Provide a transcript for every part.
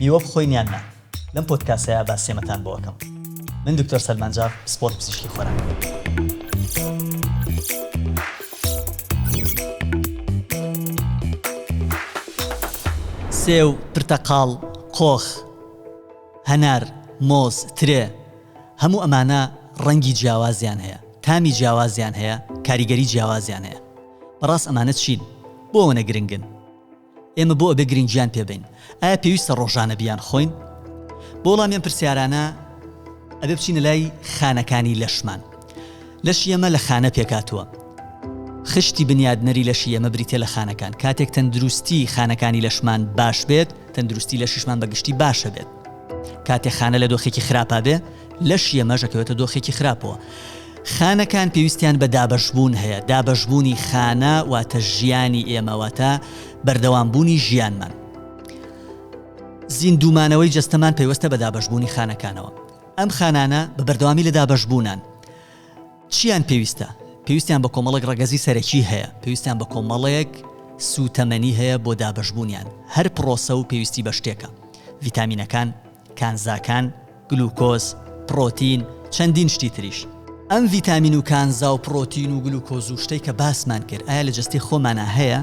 میوە بخۆینیان نا لەم پۆدکاسەیە باسێمەتان بۆ ئەکەم. من دکتۆر سەلمان جاف، سپۆرت پزیشکی خۆراک. سێو، پرتەقاڵ، قۆخ، هەنار، مۆز، ترێ، هەموو ئەمانە ڕەنگی جیاوازیان هەیە، تامی جیاوازیان هەیە، کاریگەری جیاوازیان هەیە. بەڕاست ئەمانە چین؟ بۆ ئەوە نەگرنگن. ئێمە بۆ ئەبێ گرنگیان پێبین. ئایا پێویستە ڕۆژانە بیان خۆین؟ بۆ وەڵامیان پرسیارانە ئەبێ بچینە لای خانەکانی لەشمان. لەشی ئێمە لە خانە پێکاتووە. خشتی بنیادنەری لەشی ئێمە بریتێ لە خانەکان. کاتێک تەندروستی خانەکانی لەشمان باش بێت، تەندروستی لەشیشمان بەگشتی باشە بێت. کاتێک خانە لە دۆخێکی خراپە بێ، لەشی ئێمە ژەکەوێتە دۆخێکی خراپەوە. خانەکان پێویستیان بە دابەشبوون هەیە. دابەشبوونی خانە واتە ژیانی ئێمە، واتە بەردەوامبوونی ژیانمان. زیندومانەوەی جەستەمان پەیوەستە بە دابەشبوونی خانەکانەوە. ئەم خانانە بە بەردەوامی لە دابەشبوونان. چیان پێویستە؟ پێویستیان بە کۆمەڵێک ڕەگەزی سەرەکی هەیە، پێویستیان بە کۆمەڵێک سوتەمەنی هەیە بۆ دابەشبوونیان. هەر پرۆسە و پێویستی بە شتێکە. ڤیتامینەکان، کانزاکان، گلوکۆز، پرۆتین، چەندین شتی تریش. ئەم ڤیتامین و کانزا و پرۆتین و گلوکۆز و شتەی کە باسمان کرد، ئایا لە جەستی خۆمانە هەیە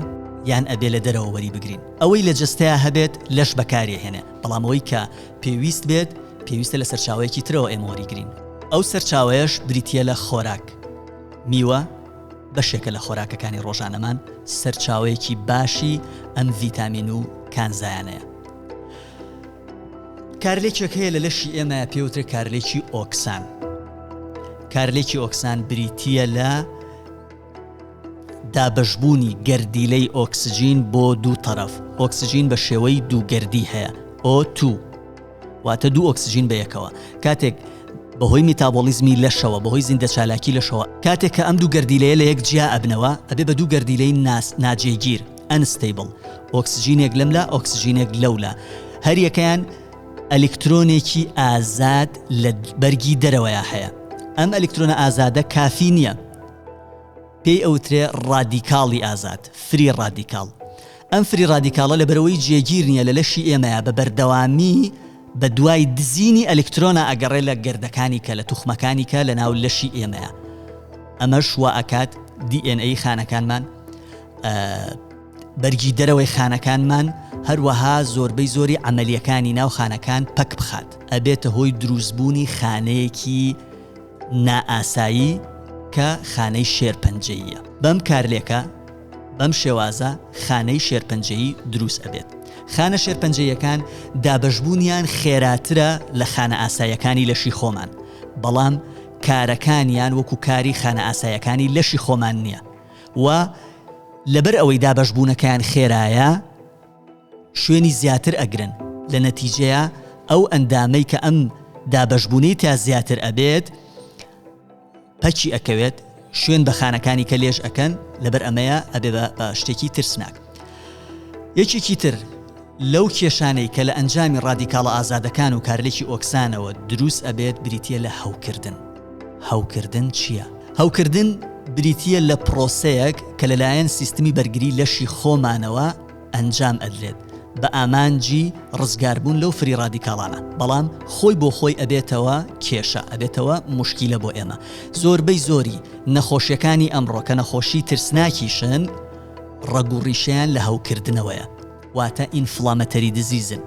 یان ئەبێ لە دەرەوە وەری بگرین؟ ئەوەی لە جەستەیە هەبێت لەش بەکاری هێنێ، بەڵام ئەوەی کە پێویست بێت پێویستە لە سەرچاوەیەکی ترەوە ئێمە وەریگرین. ئەو سەرچاوەیەش بریتیە لە خۆراک. میوە بەشێکە لە خۆراکەکانی ڕۆژانەمان، سەرچاوەیەکی باشی ئەم ڤیتامین و کانزایانەیە. کارلێکێک هەیە لە لەشی ئێمە پێوترێت کارلێکی ئۆکسان. کارلێکی ئۆکسان بریتیە لە دابەشبوونی گەردیلەی ئۆکسجین بۆ دوو تەرەف. ئۆکسجین بە شێوەی دوو گەردی هەیە، O2 واتە دوو ئۆکسجین بەیەکەوە. کاتێک بەهۆی میتابۆلیزمی لەشەوە، بەهۆی زیندە چالاکی لەشەوە، کاتێک کە ئەم دوو گەردیلەیە لە یەک جیا ئەبنەوە، ئەبێ بە دوو گەردیلەی ناجێگیر ئەنستیبل، ئۆکسجینێک لەملا، ئۆکسجینێک لەولا، هەر یەکەیان ئەلکترۆنێکی ئازاد لە بەرگی دەرەوەیە هەیە. ئەم ئەلکترۆنە ئازادە کافی نییە، پێی ئەوترێ ڕادیکاڵی ئازاد، فری ڕادیکاڵ. ئەم فری ڕادیکاڵە لە بەرەوەی جێگیر نییە لە لەشی ئێمەیە، بە بەردەوامی بە دوای دزینی ئەلکترۆنە ئەگەڕێ لە گەردەکانی کە لە توخمەکانی کە لە ناو لەشی ئێمەیە. ئەمەش وا ئەکات DNA خانەکانمان، بەرگی دەرەوەی خانەکانمان، هەروەها زۆربەی زۆری عەمەلیەکانی ناو خانەکان پەک بخات. ئەبێتە هۆی دروستبوونی خانەیەکی نائاسایی کە خانەی شێرپەنجەییە. بەم کارلێکە، بەم شێوازە خانەی شێرپەنجەیی دروست ئەبێت. خانە شێرپەنجەیەکان دابەشبوونیان خێراترە لە خانە ئاسایەکانی لەشی خۆمان، بەڵام کارەکانیان وەکو کاری خانە ئاسایەکانی لەشی خۆمان نییە. و لەبەر ئەوەی دابەشبوونەکەیان خێرایە، شوێنی زیاتر ئەگرن. لە نەتیجەیە ئەو ئەندامەی کە ئەم دابەشبوونەی تا زیاتر ئەبێت پەچی ئەکەوێت، شوێن بە خانەکانی کە لێژ ئەکەن، لەبەر ئەمەیە ئەبێ بە شتێکی ترسناک. یەکێکی تر لەو کێشانەی کە لە ئەنجامی ڕادیکاڵە ئازادەکان و کارلێکی ئۆکسانەوە دروست ئەبێت بریتیە لە هەوکردن. هەوکردن چییە؟ هەوکردن بریتیە لە پرۆسەیەک کە لەلایەن سیستمی بەرگری لەشی خۆمانەوە ئەنجام ئەدرێت بە ئامانجی ڕزگاربوون لەو فری ڕادیکاڵانە، بەڵام خۆی بۆ خۆی ئەبێتەوە کێشە، ئەبێتەوە موشکیلە بۆ ئێمە. زۆربەی زۆری نەخۆشیەکانی ئەمڕۆ کە نەخۆشی ترسناکیشن، ڕەگوڕیشیان لە هەوکردنەوەیە، واتە ئینفلامەتەری دزیزن.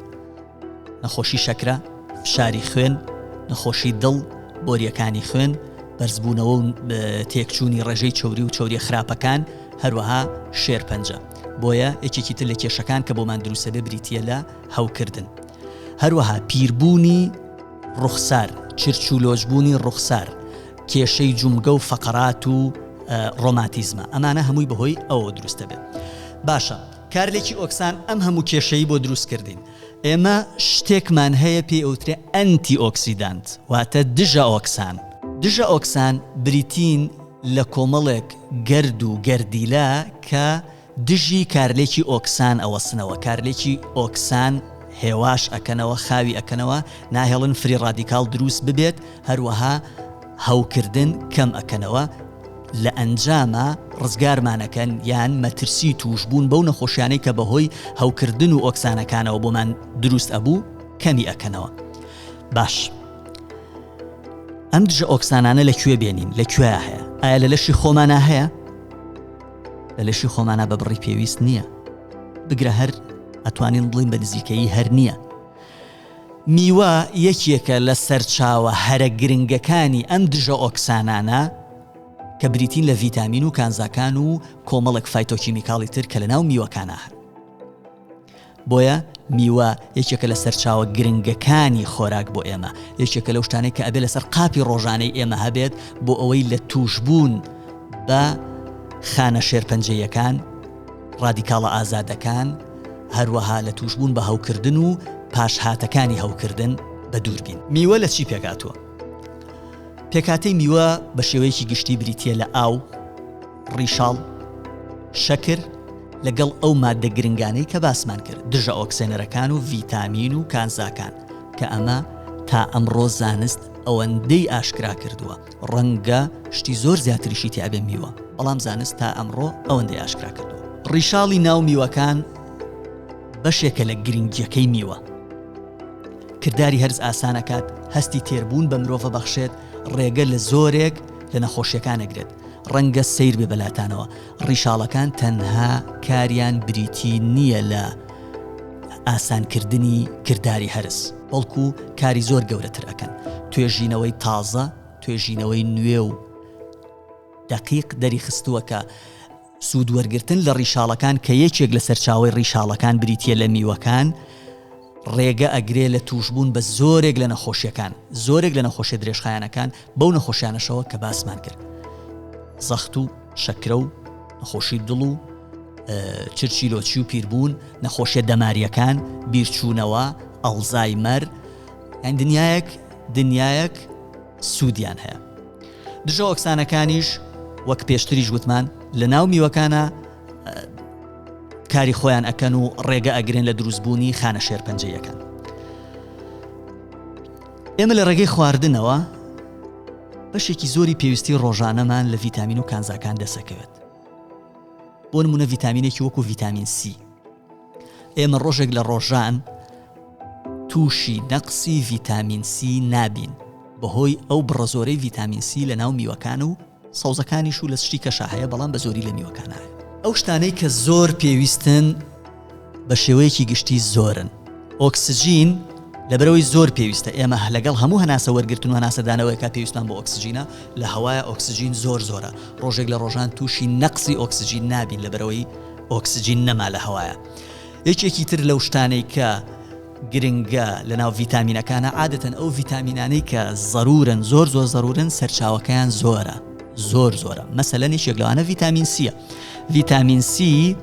نەخۆشی شەکرە، فشاری خوێن، نەخۆشی دڵ، بۆریەکانی خوێن، بەرزبوونەوە و تێکچوونی ڕێژەی چۆری و چۆریە خراپەکان، هەروەها شێرپەنجە. بۆیە یەکێکی تر لە کێشەکان کە بۆمان دروستە بێ بریتیە لە هەوکردن. هەروەها پیربوونی ڕوخسار، چرچ و لۆچبوونی ڕوخسار، کێشەی جومگە و فەقەرات و ڕۆماتیزمە، ئەمانە هەمووی بەهۆی ئەوە دروستە بێت. باشە، کارلێکی ئۆکسان ئەم هەموو کێشەی بۆ دروست کردین. ئێمە شتێکمان هەیە پێی ئەوترێ ئەنتی ئۆکسیدانت، واتە دژە ئۆکسان. دژە ئۆکسان بریتین لە کۆمەڵێک گەرد و گەردیلە کە دژی کارلێکی ئۆکسان ئەوەسنەوە. کارلێکی ئۆکسان هێواش ئەکەنەوە، خاوی ئەکەنەوە، ناهێڵن فری ڕادیکاڵ دروست ببێت، هەروەها هەوکردن کەم ئەکەنەوە، لە ئەنجامە ڕزگارمانەکەن یان مەترسی توش بوون بەو نەخۆشیانەی کە بەهۆی هەوکردن و ئۆکسانەکانەوە بۆمان دروست ئەبوو کەمی ئەکەنەوە. باش ئەم دژە ئۆکسانانە لەکوێ بێنین؟ لەکوێ هەیە؟ ئایا لە لەشی خۆمانە هەیە؟ لە لەشی خۆمانە بە بڕی پێویست نییە. بگرە هەر ئەتوانین بڵین بە نزیکەیی هەر نییە. میوە یەکێکە لە سەرچاوە هەرە گرنگەکانی ئەم دژە ئۆکسانانە کە بریتین لە ڤیتامین و کانزاکان و کۆمەڵێک فایتۆکیمیکاڵی تر کە لە ناو میوەکانە هەن. بۆیە میوە یەکێکە لە سەرچاوە گرنگەکانی خۆراک بۆ ئێمە، یەکێکە لەو شتانەی کە ئەبێ لەسەر قاپی ڕۆژانەی ئێمە هەبێت بۆ ئەوەی لە توشبوون بە خانە شێرپەنجەیەکان، ڕادیکاڵە ئازادەکان، هەروەها لە توشبوون بە هەوکردن و پاشهاتەکانی هەوکردن بە دووربین. میوە لە چی پێکاتوە؟ پێکاتەی میوە بە شێوەیەکی گشتی بریتیە لە ئاو، ڕیشاڵ، شەکر لەگەڵ ئەو مادە گرنگانەی کە باسمان کرد، دژە ئۆکسێنەرەکان و ڤیتامین و کانزاکان کە ئەمە تا ئەمڕۆ زانست ئەوەندەی ئاشکرا کردووە. ڕەنگە شتی زۆر زیاتریشی تیابێ میوە، بەڵام زانست تا ئەمڕۆ ئەوەندەی ئاشکرا کردووە. ڕیشاڵی ناو میوەکان بەشێکە لە گرنگیەکەی میوە. کردداری هەرز ئاسانەکات، هەستی تێربوون بە مرۆڤە بەخشێت، ڕێگە لە زۆرێک لە نەخۆشیەکانەگرێت. ڕەنگە سیر بێ بەلاتانەوە. ڕیشاڵەکان تەنها کاریان بریتی نییە لە ئاسانکردنی کردداری هەرس، بەڵکو کاری زۆر گەورەتر ئەکەن. توێژینەوەی تازە، توێژینەوەی نوێ و دەقیق دەری خستووە کە سوود وەرگرتن لە ڕیشاڵەکان کە یەکێک لە سەرچاوی ڕیشاڵەکان بریتیە لە میوەکان، ڕێگە ئەگرێ لە توشبوون بە زۆرێک لە نەخۆشیەکان، زۆرێک لە نەخۆشیە درێژخایەنەکان، بەو نەخۆشیانەشەوە کە باسمان کرد. زەخت و شەکرە و نەخۆشی دڵ و چرچیلۆچی و پیربوون، نەخۆشیە دەماریەکان، بیرچوونەوە، ئەڵزایمەر، دنیایەک سوودیان هەیە. دژە ئۆکسانەکانیش وەک پێشتریش گوتمان لە ناو میوەکانە کاری خۆیان ئەکەن و ڕێگە ئەگرێن لە دروستبوونی خانە شێرپەنجەیەکان. ئێمە لە ڕێگەی خواردنەوە بەشێکی زۆری پێویستی ڕۆژانەمان لە ڤیتامین و کانزاکان دەسەکەوێت. بۆ نمونە ڤیتامینێکی وەکو ڤیتامین سی. ئێمە ڕۆژێک لە ڕۆژان تووشی نەقسی ڤیتامین سی نابین بەهۆی ئەو بڕە زۆرەی ڤیتامین سی لە ناو میوەکان و سەوزەکانیش و لە شتی کەشا هەیە، بەڵام بە زۆری لە میوەکان هەیە. ئەو شتانەی کە زۆر پێویستن بە شێوەیەکی گشتی زۆرن. ئۆکسجین لەبەرەوەی زۆر پێویستە. ئێمە لەگەڵ هەموو هەناسە وەرگرتن و هەناسەدانەوەیکە پێویستمان بۆ ئۆکسجینە، لە هەوایە ئۆکسجین زۆرە. ڕۆژێک لە ڕۆژان تووشی نەقسی ئۆکسجین نابین لەبەرەوەی ئۆکسجین نەما لە هەوایە. یەکێکی تر لەو شتانەی کە گرنگە لە ناو ڤیتامینەکانە عادەتەن ئەو ڤیتامینانەی کە زەرورن، زۆر زەرورن، سەرچاوەکەیان زۆرە. مەسەلەن یەکێک لەوانە ڤیتامین سیە. ڤیتامین سی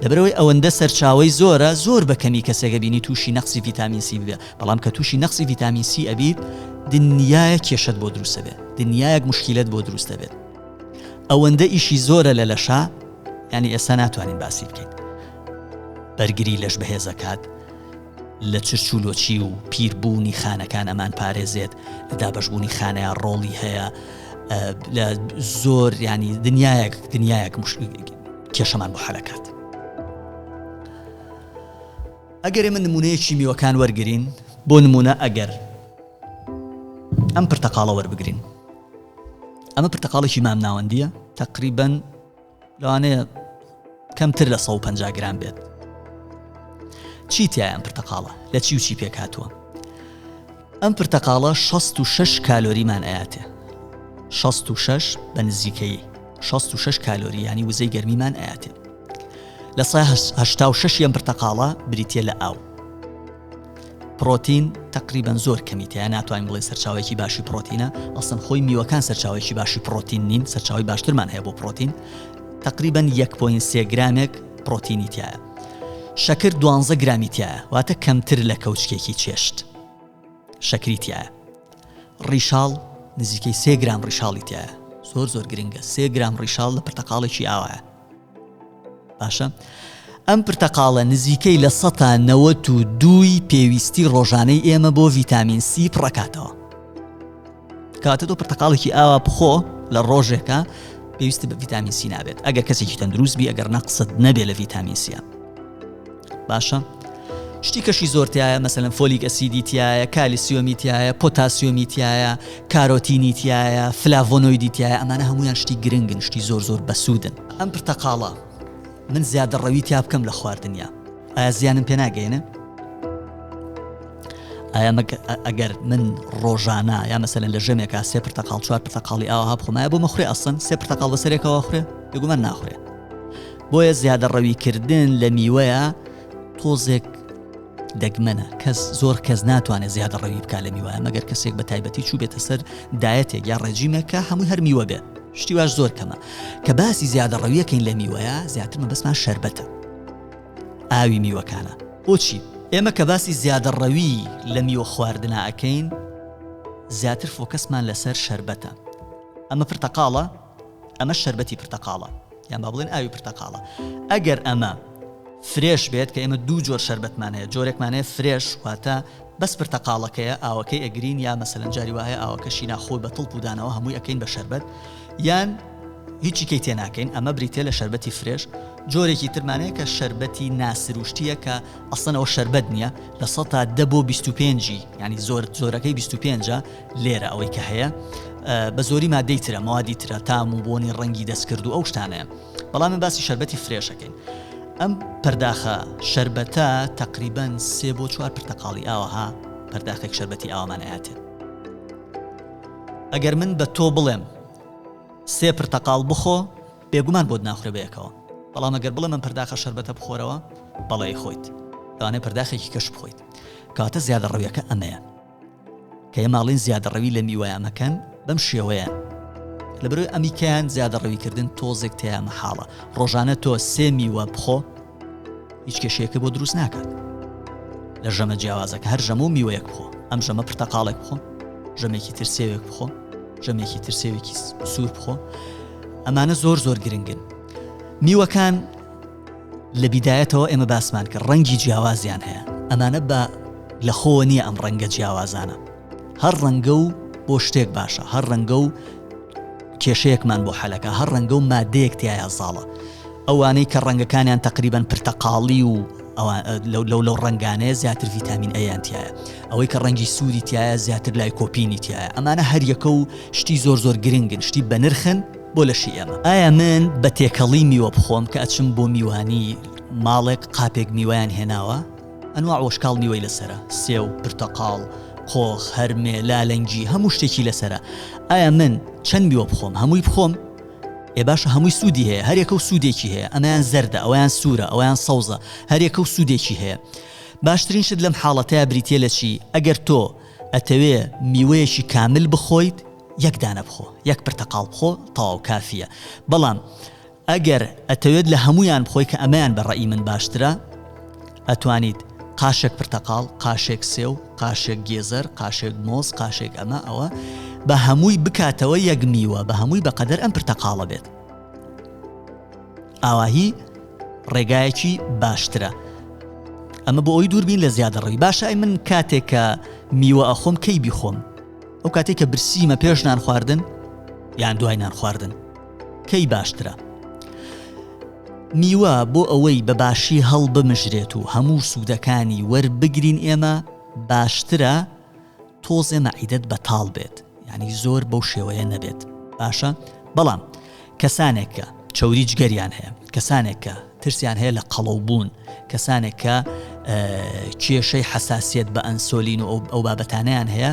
لەبەرەوەی ئەوەندە سەرچاوەی زۆر بەکەمی کەسێکە بینی تووشی نەقسی ڤیتامین سی بێ، بەڵام کە تووشی نەقسی ڤیتامین سی ئەبیت، دنیایە کێشت بۆ دروستە بێت، دنیایەک مشکلت بۆ دروستە بێت. ئەوەندە ئیشی زۆرە لە لەشا، ینی ئێستا ناتوانین باسی بکەین. بەرگری لەش بەهێزەکات، لە چرچولۆچی و پیربوونی خانەکان ئەمان پارێزێت، لە دابەشبوونی خانەیە ڕۆڵی هەیە، لە زۆر ینی دنیایەک کێشەمان بۆ حەلەکات. ئەگەر ئێمە نمونەیەکی میوەکان وەرگرین، بۆ نمونە ئەگەر ئەم پرتەقاڵە وەربگرین، ئەمە پرتەقاڵێکی مامناوەندیە، تقریباً لەوانەیە کەمتر لە 150 گرام بێت. چی تایە ئەم پرتەقاڵە؟ لە چی و چی پێک هاتووە؟ ئەم پرتەقاڵە 66 کالۆریمان ئاەتێ. 66 بە نزیکەی 66 کالۆری، ینی وزەی گەرمیمان ئاەتێ. لە 86 ئەم پرتەقاڵە بریتیە لە ئاو. پرۆتین تقریباً زۆر کەمیتەیە، ناتوانین بڵێ سەرچاوێکی باشی پرۆتینە. ئەسڵەن خۆی میوەکان سەرچاوێکی باشی پرۆتین نین، سەرچاوی باشترمان هەیە بۆ پرۆتین. تقریباً 1.3 گرامێک پرۆتینی تایە. شەکر 12 گرامی تایە، واتە کەمتر لە کەوچکێکی چێشت شەکری تایە. ڕیشاڵ نزیکەی 3 گرام ڕیشاڵی تایە، زۆر گرنگە. 3 گرام ڕیشاڵ لە پرتەقاڵێکی ئاوایە. باشە، ئەم پرتەقاڵە نزیکەی لە 192 پێویستی ڕۆژانەی ئێمە بۆ ڤیتامین سی پڕەکاتەوە. کاتە تۆ پرتەقاڵێکی ئاوا بخۆ لە ڕۆژێکە پێویستە بە ڤیتامین سی نابێت، ئەگەر کەسێکی تەندروست بی، ئەگەر نەقست نەبێ لە ڤیتامین سیە. باشە، شتی کەشی زۆر تایە مەسەلەن فۆلیک ئەسیدی تایە کالیسیۆمی تایە پۆتاسیۆمی تایە کارۆتینی تایە فلاڤۆنۆیدی تایە ئەمانە هەمویان شتی گرنگن شتی زۆر بەسوودن ئەم پرتەقاڵە من زیادە ڕەوی تیا بکەم لە خواردنیا ئایا زیانم پێ ناگەێنە ئایا ئەگەر من ڕۆژانە یا مەسەلەن لە ژەمێکا 3 پرتەقاڵ 4 پرتەقاڵی ئاوها بخۆمایە بۆ مەخورێ ئەسڵەن 3 پرتەقاڵ بەسەرێکەوە خوێ بێگومان ناخورێ بۆیە زیادە ڕەویکردن لە میوەیە تۆزێک دەگمەنە زۆر کەس ناتوانێت زیادە ڕەوی بکات لە میوەیە مەگەر کەسێک بە تایبەتی چوو بێتە سەر دایەتێک یا ڕێجیمێکە هەمووی هەر میوە بێ شتی واش زۆر کەمە کە باسی زیادە ڕەویەکەین لە میوەیە زیاتر مەبەستمان شەربەتە ئاوی میوەکانە بۆچی ئێمە کە باسی زیادە ڕەوی لە میوە خواردنا ئەکەین زیاتر فۆکەسمان لەسەر شەربەتە ئەمە پرتەقاڵە ئەمە شەربەتی پرتەقاڵە یان با بڵێن ئاوی پرتەقاڵە ئەگەر ئەمە فرێش بێت کە ئێمە دوو جۆر شەربەتمان هەیە جۆرێکمانەیە فرێش واتە بەس پرتەقاڵەکەیە ئاوەکەی ئەگرین یا مەسەلەن جاری وایە ئاوەکەشی ناخۆی بە تڵ پودانەوە هەمووی ئەکەین بە شەربەت یان هیچی کەی تێ ناکەین ئەمە بریتێ لە شەربەتی فرێش جۆرێکی ترمانەیە کە شەربەتی ناسروشتیە کە ئەسڵەنەوە شەربەت نییە لە 100 تا 10 بۆ 25 ینی زۆرەکەی 25 لێرە ئەوەی کە هەیە بە زۆری مادەی ترە موادی ترە تام و بۆنی ڕەنگی دەستکرد و ئەو شتانەیە بەڵام من باسی شەربەتی فرێشەکەین ئەم پەرداخە شەربەتە تقریباً 3 بۆ 4 پرتەقاڵی ئاوەها پەرداخێک شەربەتی ئاوامان ئاەتێت ئەگەر من بە تۆ بڵێم 3 پرتەقاڵ بخۆ بێگومان بۆت ناخورێ بەیەکەوە بەڵام ئەگەر بڵێ من پەرداخە شەربەتە بخۆرەوە بەڵێ خۆیت دەوانێت پەرداخێکی کەش بخۆیت کاتە زیادە ڕەویەکە ئەمەیە کە ئێماڵین زیادە ڕەوی لە میوەیە مەکەن بەم شێوەیە لەبەرەوەی ئەمیکەیان زیادە ڕەویکردن تۆزێک تەیە مەحاڵە ڕۆژانە تۆ 3 میوە بخۆ هیچ کێشەیەکە بۆ دروست ناکات لە ژەمە جیاوازەکە هەر ژەمە و میوەیەک بخۆ ئەم ژەمە پرتەقاڵێک بخۆ ژەمێکی تر سێوێک بخۆ ژەمێکی تر سێوێکی سوور بخۆ ئەمانە زۆر گرنگن میوەکان لە بیدایەتەوە ئێمە باسمان کە ڕەنگی جیاوازیان هەیە ئەمانە بە لە خۆوە نییە ئەم ڕەنگە جیاوازانە هەر ڕەنگە و بۆ شتێک باشە هەر ڕەنگە و کێشەیەکمان بۆ حەلەکە هەر ڕەنگە و مادەیەک تایە زاڵە ئەوانەی کە ڕەنگەکانیان تقریباً پرتەقاڵی و لەو ڕەنگانەیە زیاتر ڤیتامین ئەیان تایە ئەوەی کە ڕەنگی سووری تایە زیاتر لای کۆپینی تایە ئەمانە هەر یەکە و شتی زۆر گرنگن شتی بە نرخن بۆ لەشی ئێمە ئایا من بە تێکەڵی میوە بخۆم کە ئەچم بۆ میوانی ماڵێک قاپێک میوەیان هێناوە ئەنواع وەشکاڵ میوەی لەسرە سێو پرتەقاڵ قۆخ هەرمێ لالەنگی هەموو شتێکی لەسرە ئایا من چەند میوە بخۆم هەمووی بخۆم ئێ باشە هەمووی سوودی هەیە هەرێکە و سوودێکی هەیە ئەمەیان زەردە ئەویان سوورە ئەویان سەوزە هەرێکە و سوودێکی هەیە باشترین شت لەم حاڵەتەیە بریتێ لە چی ئەگەر تۆ ئەتەوێ میوەیەکی کامل بخۆیت یەک دانە بخۆ یەک پرتەقاڵ بخۆ تەواو کافیە بەڵام ئەگەر ئەتەوێت لە هەمویان بخۆی کە ئەمەیان بە ڕەئی من باشترە ئەتوانیت قاشێک پرتەقاڵ قاشێک سێو قاشێک گێزەر قاشێک مۆز قاشێک ئەمە ئەوە بە هەمووی بکاتەوە یەک میوە بە هەمووی بەقەدەر ئەم پرتەقاڵە بێت ئاواهی ڕێگایەکی باشترە ئەمە بۆ ئەوی دووربین لە زیادە ڕەوی باشە ئەی من کاتێکە میوە ئەخۆم کەی بیخۆم ئەو کاتێک کە برسیمە پێش نان خواردن یان دوای نان خواردن کەی باشترە میوە بۆ ئەوەی بە باشی هەڵ بمژرێت و هەموو سوودەکانی وەربگرین ئێمە باشترە تۆزێ مەعیدەت بەتاڵ بێت یعنی زۆر بەو شێوەیە نەبێت باشە بەڵام کەسانێک کە چەوری جگەریان هەیە کەسانێک کە ترسیان هەیە لە قەڵەو بوون کەسانێک کە کێشەی حساسیت بە ئەنسۆلین و ئەو بابەتانەیان هەیە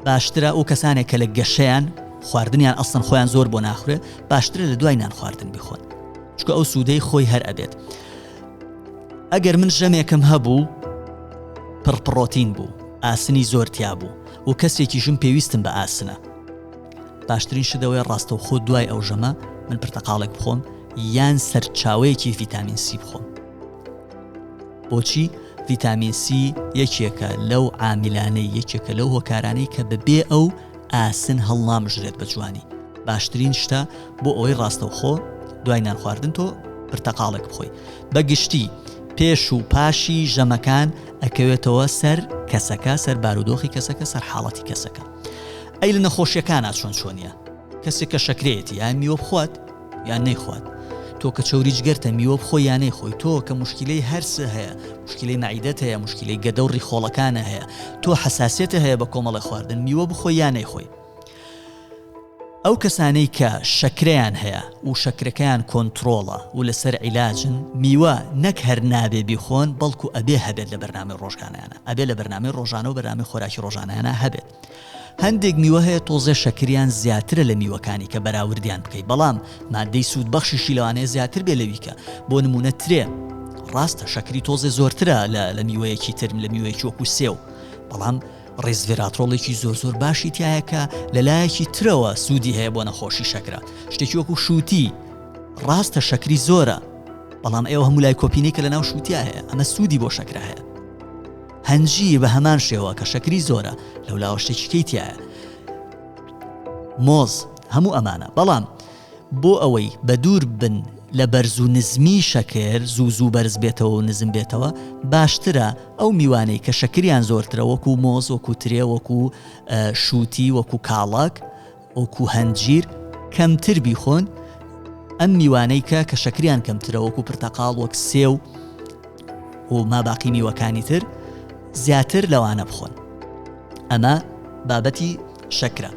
باشترە ئەو کەسانێک کە لە گەشەیان خواردنیان ئەسڵەن خۆیان زۆر بۆ ناخورێ باشترە لە دوای نان خواردن بخۆن چکە ئەو سوودەی خۆی هەر ئەبێت ئەگەر من ژەمێکم هەبوو پڕپڕۆتین بوو ئاسنی زۆر تیا بوو و کەسێکیشم پێویستم بە ئاسنە باشترین شدەوەی ڕاستەوخۆ دوای ئەو ژەمە من پرتەقاڵێک بخۆم یان سەرچاوەیەکی ڤیتامین سی بخۆم بۆچی ڤیتامین سی یەکێکە لەو عاملانەی یەکێکە لەو هۆکارانەی کە بەبێ ئەو ئاسن هەڵنامژرێت بە جوانی باشترین شتە بۆ ئەوەی ڕاستەوخۆ دوای نان خواردن تۆ پرتەقاڵێک بخۆی بەگشتی پێش و پاشی ژەمەکان ئەکەوێتەوە سەر کەسەکە سەر بارودۆخی کەسەکە سەر حاڵەتی کەسەکە ئەی لە نەخۆشیەکانە چۆن چۆنیە کەسێک کە شەکرێتی یان میوە بخوات یان نەیخوات تۆ کە چەوری جگەرتە میوە بخۆ یانەی خۆی، تۆ کە مشکلەی هەرسە هەیە، مشکلەی مەعیدەت هەیە، مشکلەی گەدە و ڕیخۆڵەکانە هەیە، تۆ حەساسیەتە هەیە بە کۆمەڵی خواردن، میوە بخۆ یانەی خۆی. ئەو کەسانەی کە شەکرەیان هەیە و شەکرەکەیان کۆنتڕۆڵە و لەسەر عیلاجن، میوە نەک هەر نابێ بیخۆن، بەڵکو ئەبێ هەبێت لە بەرنامەی ڕۆژانەیانە، ئەبێ لە بەرنامەی ڕۆژانە و بەرنامەی خۆراکی ڕۆژانەیانە هەبێت. هەندێک میوە هەیە تۆزێ شەکریان زیاترە لە میوەکانی کە بەراوردیان بکەیت، بەڵام مادەی سوودبەخشیشی لەوانەیە زیاتر بێ لەویکە. بۆ نمونە ترێ، ڕاستە شەکری تۆزێ زۆرترە لە میوەیەکی تر، لە میوەیەکی وەکو سێو، بەڵام ڕێزڤێراترۆڵێکی زۆر باشی تایە کە لەلایەکی ترەوە سوودی هەیە بۆ نەخۆشی شەکرە. شتێکی وەکو شووتی، ڕاستە شەکری زۆرە، بەڵام ئێوە هەموو لای کۆپینەی کە لەناو شووتیا هەیە، ئەمە سوودی بۆ شەکرە هەیە. هەنجیر بە هەمان شێوە کە شەکری زۆرە، لەولاوە شتێکی کەیتیایە، مۆز، هەموو ئەمانە. بەڵام بۆ ئەوەی بە دوور بن لە بەرز و نزمی شەکر، زوو بەرز بێتەوە و نزم بێتەوە، باشترە ئەو میوانەی کە شەکریان زۆرترە، وەکو مۆز، وەکو ترێ، وەکو شووتی، وەکو کاڵک، وەکو هەنجیر، کەمتر بیخۆن. ئەم میوانەی کە شەکریان کەمترە، وەکو پرتەقاڵ، وەک سێو و ماباقی میوەکانی تر، زیاتر لەوانە بخۆن. ئەمە بابەتی شەکرە.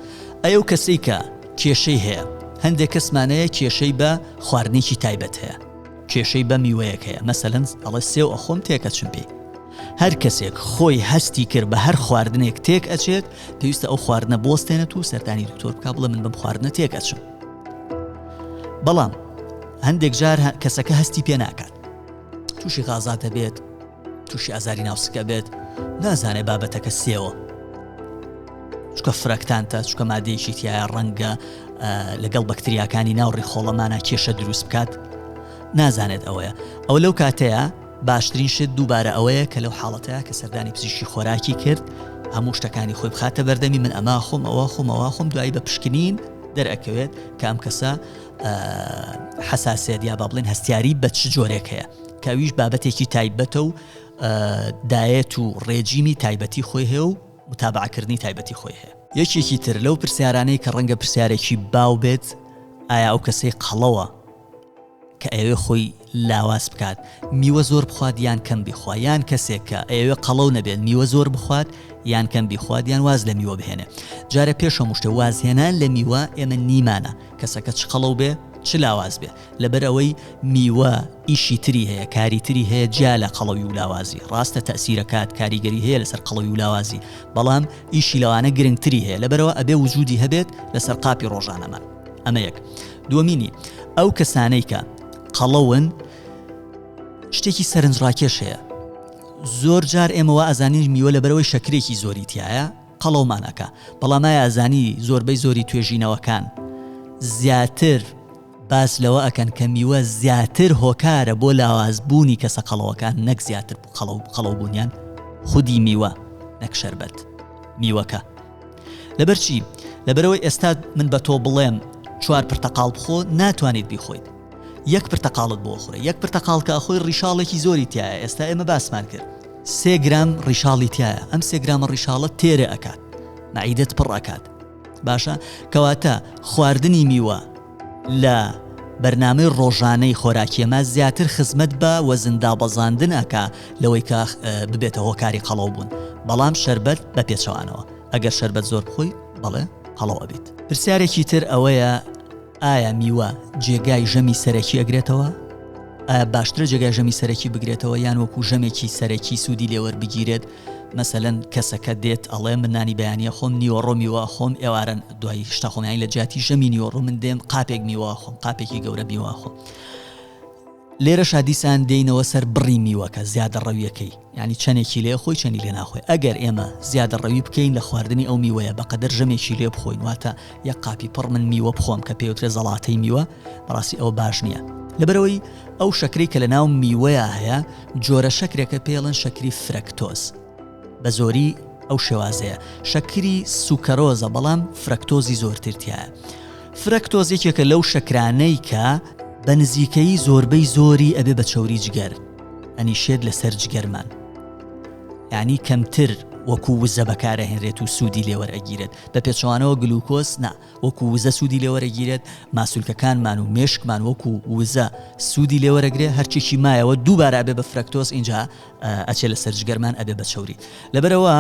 ئەو کەسەی کە کێشەی هەیە، هەندێک کەسمانەیە کێشەی بە خواردنێکی تایبەت هەیە، کێشەی بە میوەیەک هەیە، مەسەلەن ئەڵێ سێو ئەخۆم تێکەچم پێی. هەر کەسێک خۆی هەستی کرد بە هەر خواردنێک تێک ئەچێت، پێویستە ئەو خواردنە بۆستێنێت و سەردانی دکتۆر بکا بڵێ من بەم خواردنە تێک ئەچم. بەڵام هەندێک جار کەسەکە هەستی پێ ناکات، تووشی غازاتە بێت، تووشی ئازاری ناوسکە بێت، نازانێ بابەتەکە سێوە، چکە فرەکتانتە، چکە مادەیەکی تایە ڕەنگە لەگەڵ بەکتریاکانی ناو ڕیخۆڵەمانە کێشە دروست بکات، نازانێت ئەوەیە. ئەو لەو کاتەیە باشترین شت دووبارە ئەوەیە کە لەو حاڵەتەیە کە سەردانی پزیشکی خۆراکی کرد، هەموو شتەکانی خۆی بخاتە بەردەمی، من ئەما خۆم، ئەوە خۆم، دوایی بە پشکنین دەرئەکەوێت کە ئەم کەسە حەساسیەت یا با بڵێن هەستیاری بە چ جۆرێک هەیە، کەویش بابەتێکی تایبەتە و دایەت و ڕێجیمی تایبەتی خۆی هەیە و متابعکردنی تایبەتی خۆی هەیە. یەکێکی تر لەو پرسیارانەی کە ڕەنگە پرسیارێکی باو بێت، ئایا ئەو کەسەی قەڵەوە کە ئەوێ خۆی لاواز بکات، میوە زۆر بخوات یان کەم بیخوا، یان کەسێک کە ئەوێ قەڵەو نەبێت، میوە زۆر بخوات یان کەم بیخوات، یان واز لە میوە بهێنێ. جارە پێش هەموو شتێ وازهێنان لە میوە ئێمە نیمانە، کەسەکە چ قەڵەو بێ چ لاواز بێ، لەبەر ئەوەی میوە ئیشی تری هەیە، کاری تری هەیە جیا لە قەڵەوی و لاوازی. ڕاستە تەسیرەکات، کاریگەری هەیە لەسەر قەڵەوی و لاوازی، بەڵام ئیشی لەوانە گرنگتری هەیە، لەبەرەوە ئەبێ وجودی هەبێت لەسەر قاپی ڕۆژانەمان. ئەمە یەک. دووەمینی، ئەو کەسانەی کە قەڵەون، شتێکی سەرنجڕاکێش هەیە. زۆر جار ئێمەوە ئەزانین میوە لەبەرەوەی شەکرێکی زۆری تایە قەڵەومانەکە، بەڵام ئەزانی زۆربەی زۆری توێژینەوەکان زیاتر باس لەوە ئەکەن کە میوە زیاتر هۆکارە بۆ لاوازبوونی کەسە قەڵەوەکان، نەک زیاتر قەڵەوبوونیان خودی میوە، نەک شەربەت میوەکە. لەبەر چی؟ لەبەرەوەی ئێستا من بە تۆ بڵێم 4 پرتەقاڵ بخۆ، ناتوانێت بیخۆیت. 1 پرتەقاڵت بۆ خورە، 1 پرتەقاڵ کە ئەخۆی ڕیشاڵێکی زۆری تایە. ئێستا ئێمە باسمان کرد 3 گرام ڕیشاڵی تایە، ئەم 3 گرامە ڕیشاڵە تێرە ئەکات، مەعیدەت پڕ ئەکات. باشە، کەواتە خواردنی میوە لە بەرنامەی ڕۆژانەی خۆراکیەمە زیاتر خزمەت بە وەزندا بەزاندن ئەکا لەوەی کە ببێتە هۆکاری قەڵەو بوون. بەڵام شەربەت بە پێچەوانەوە، ئەگەر شەربەت زۆر بخۆی بەڵێ قەڵەوە بیت. پرسیارێکی تر ئەوەیە، ئایا میوە جێگای ژەمی سەرەکی ئەگرێتەوە؟ ئایا باشترە جێگای ژەمی سەرەکی بگرێتەوە یان وەکو ژەمێکی سەرەکی سوودی لێوەربگیرێت؟ مەسەلەن کەسەکە دێت ئەڵێ من نانی بەیانیە خۆم نیوەڕۆ میوە خۆم، ئێوارن دوای شتا خۆمیانی لە جیاتی ژەمی نیوەڕۆ من دێم قاپێک میوە خۆم، قاپێکی گەورە میوە خۆم. لێرە شادیسان دێینەوە سەر بڕی میوەکە، زیادە ڕەویەکەی، ینی چەندێکی لێ خۆی چەندی لێ ناخۆی. ئەگەر ئێمە زیادە ڕەوی بکەین لە خواردنی ئەو میوەیە، بەقەدەر ژەمێکی لێ بخۆین، واتە یەک قاپی پڕ من میوە بخۆم کە پێوترێ زەڵاتەی میوە، بەڕاستی ئەوە باش نییە. لەبەرەوەی ئەو شەکری کە لە ناو میوەیە هەیە، جۆرە شەکرێکە پێڵن شەکری فرەکتۆز، بە زۆری ئەو شێوازەیە. شەکری سوکەرۆزە، بەڵام فرەکتۆزی زۆرترتیایە. فرەکتۆز یەکێکە لەو شەکرانەی کە بە نزیکەی زۆربەی زۆری ئەبێ بە چەوری جگەر ئەنیشێت لەسەر جگەرمان، یعنی کەمتر وەکو وزە بەکارەهێنرێت و سوودی لێوەرەگیرێت بە پێچوانەوە گلوکۆز نا وەکو وزە سوودی لێوەرەگیرێت ماسوولکەکانمان و مێشکمان وەکو وزە سوودی لێوەرەگرێت هەرچێکی مایەوە دووبارە ئەبێ بە فرەکتۆز اینجا ئەچێ لە سەرجگەرمان ئەبێ بە چەوری لەبەرەوە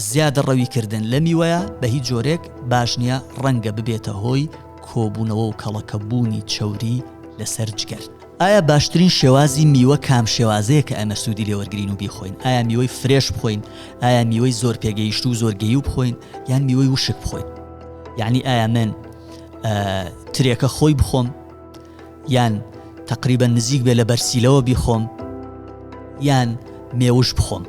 زیادە ڕەویکردن لە میوەیە بە هیچ جۆرێک باش نییە ڕەنگە ببێتە هۆی کۆبوونەوە و کەڵەکەبوونی چەوری لەسەر جگەر. ئایا باشترین شێوازی میوە کام شێوازەیە کە ئەمە سوودی لێوەرگرین و بیخۆین؟ ئایا میوەی فرێش بخۆین؟ ئایا میوەی زۆر پێگەیشت و زۆرگەی و بخۆین یان میوەی وشک بخۆین؟ یعنی ئایا من ترێکە خۆی بخۆم یان تقریبا نزیک بێ لە بەرسیلەوە بیخۆم یان مێوش بخۆم؟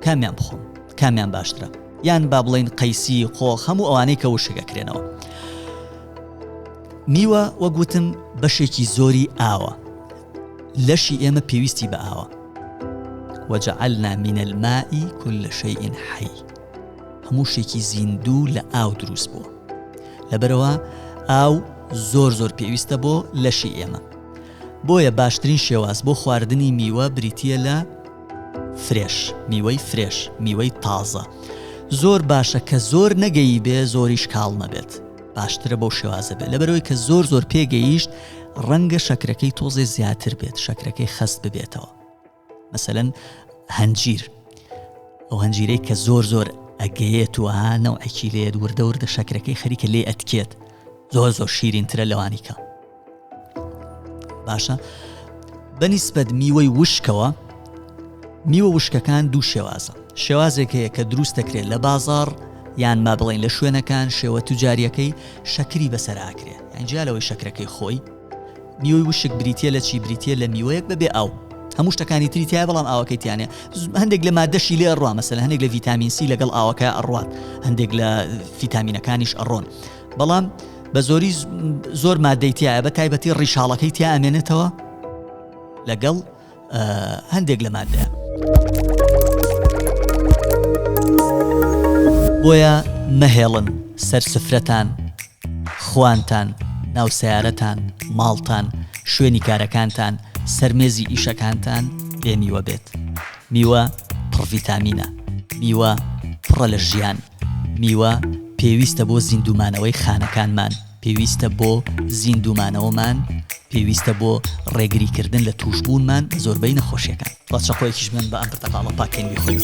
کامیان بخۆم؟ کامیان باشترە؟ یان با بڵین قەیسی قۆخ هەموو ئەوانەی کە وشکەکرێنەوە. میوە وەگوتم بەشێکی زۆری ئاوە لەشی ئێمە پێویستی بە ئاوە وجعلنا من الماء كل شيء حي هەموو شتێکی زیندوو لە ئاو دروست بووە لەبەرەوە ئاو زۆر پێویستە بۆ لەشی ئێمە بۆیە باشترین شێواز بۆ خواردنی میوە بریتیە لە فرێش میوەی فرێش میوەی تازە زۆر باشە کە زۆر نەگەی بێ زۆریش کاڵ نەبێت باشترە بۆ شێوازە بێت لەبەرەوەی کە زۆر پێگەیشت ڕەنگە شەکرەکەی تۆزێ زیاتر بێت شەکرەکەی خەست ببێتەوە مەسەلەن هەنجیر ئەو هەنجیرەی کە زۆر ئەگەیێت و نەوعێکی لێت وردە شەکرەکەی خەریکە لێ ئەتکێت زۆر شیرینترە لەوانیکە باشە بەنیسبەت میوەی وشکەوە میوە وشکەکان دوو شێوازە شێوازێک هەیە کە دروست دەکرێت لە بازاڕ یان ما بڵین لە شوێنەکان شێوە توجاریەکەی شەکری بەسەر ئاکرێت یانجا لەوەی شەکرەکەی خۆی میوەی وشک بریتیە لە چی بریتیە لە میوەیەک بەبێ ئاو هەموو شتەکانی تریتیایە بەڵام ئاوەکەیتیانە هەندێک لە مادەشی لێ ئەڕوا مەسەلەن هەندێک لە ڤیتامین سی لەگەڵ ئاوەکە ئەڕوات هەندێک لە ڤیتامینەکانیش ئەڕۆن بەڵام بە زۆری زۆر مادەی تایە بە تایبەتی ڕیشاڵەکەی تیا ئەمێنێتەوە لەگەڵ هەندێک لە مادەیە بۆیە مەهێڵن سەر سفرەتان خوانتان ناو سیارەتان ماڵتان شوێنی کارەکانتان سەرمێزی ئیشەکانتان بێ میوە بێت میوە پڕ ڤیتامینە میوە پڕە لە ژیان میوە پێویستە بۆ زیندومانەوەی خانەکانمان پێویستە بۆ زیندومانەوەمان پێویستە بۆ ڕێگریکردن لە توشبوونمان زۆربەی نەخۆشیەکان ڕاچەقۆیەکیش من بە ئەم پرتەقاڵە پاکێنوی خۆی